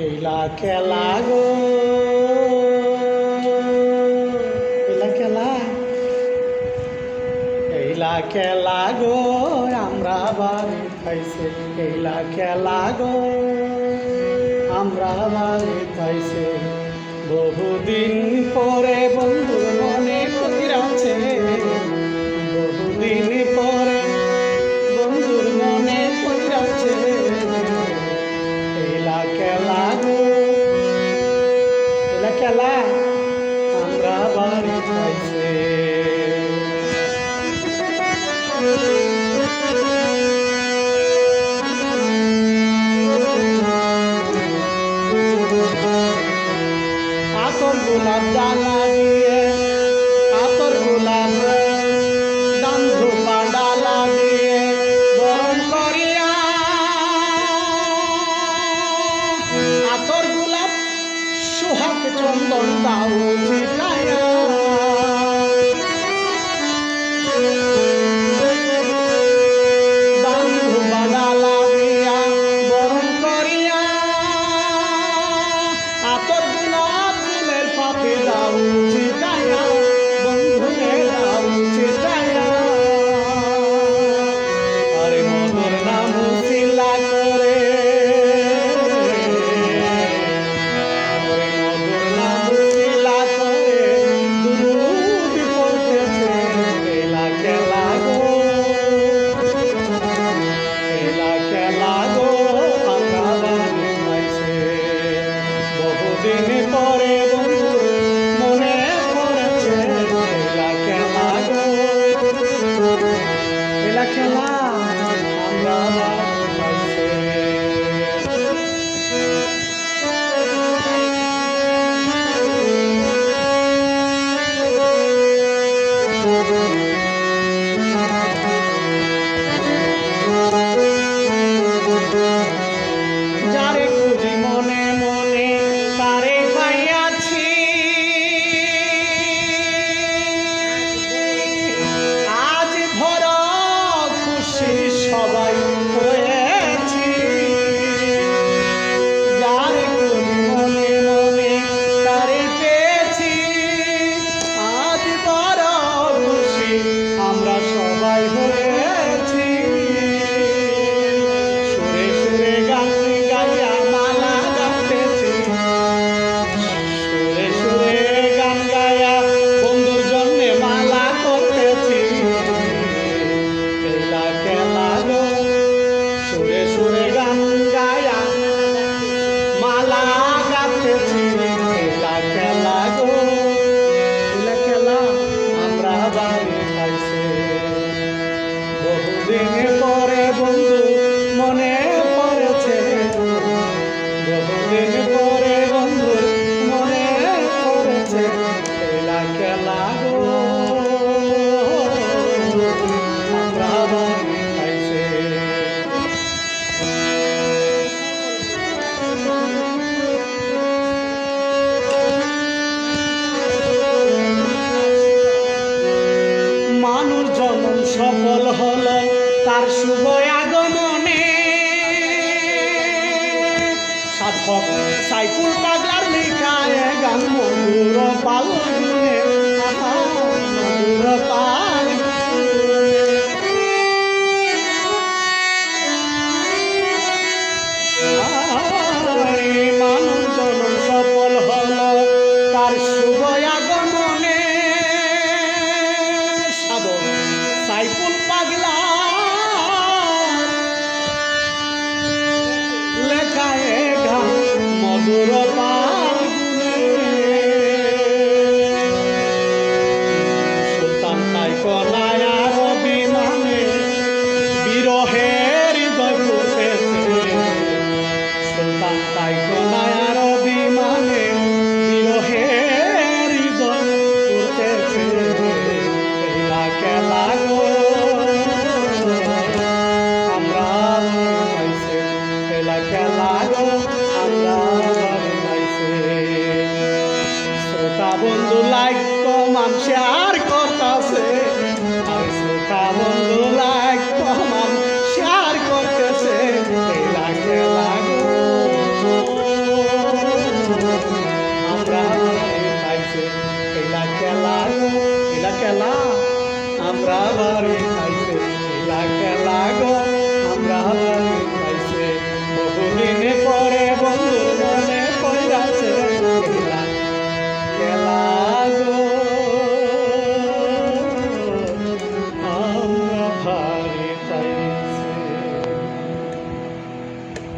এইলা খেলা গো, এইলা খেলা, এইলা খেলা গো, আমরা বাড়ি খাইছে। এইলা খেলা গো, আমরা বাড়ি খাইছে। বহুদিন পরে বন্ধুর মনে পড়িয়াছে, বহুদিন পরে বন্ধুর মনে পড়িয়াছে। এইলা খেলা গো, এইলা খেলা, আমরা বাড়ি খাইছে। আতর গোলাপ ডালা দিয়ে, আতর গোলাপ দান ধোপা ডালা দিয়ে বরণ করিয়া, আতর গোলাপ সোহাগ চন্দন দাও ছিটাইয়া, দান ধোপা ডালা দিয়া বরণ করিয়া, আতর গোলাপ ফুলের পাপড়ি দাও ছিটাইয়া, বন্ধুকে দাও ছিটাইয়া। আরে মধুর নাম শিলা করে, আরে মধুর নাম শিলা করে দুরুদ পড়তেছে। এইলা খেলা গো, এইলা খেলা গো, আমরা বাড়ি খাইছে। বহুদিন পরে বন্ধু মনে পড়েছে। এইলা খেলা গো, এইলা খেলা, আমরা বাড়ি খাইছে। যারে খুঁজি মনে মনে তারে পাইয়াছি, আজ ভর খুশি সবাই হয়েছি। যারে খুঁজি মনে মনে তারে পেয়েছি, আজ বড় খুশি আমরা সবাই হয়েছি। সুরে সুরে গান গাইয়া মালা গাইতেছি, সুরে সুরে গান গাইয়া বন্ধুর জন্যে মালা করতেছি। এইলা খেলা গো, সুরে সুরে গান গাইয়া মালা গাইতেছি। এইলা খেলা গো, এইলা খেলা, আমরা বাড়ি খাইছে। বহুদিন পরে বন্ধু মনে পড়েছে, বহুদিন পরে বন্ধু মনে পড়েছে। এইলা খেলা গো, আমরা বাড়ি খাইছে। মানুষ জন্ম সফল হলো তার শুভ আগমনে, সাধক সাইফুল পাগলার লেখা এ গান মধুর পালনে, আহা মধুর পালনে। মানুষ জন্ম সফল হলো তার শুভ আগমনে, সাধক সাইফুল পাগলা লেখায় গান মধুর পালগুনে। সুলতান কাইকন খেলা খেলা গো খেলা খেলা আমরা বাড়ি খাইতে খেলা খেলা গো আমরা বাড়ি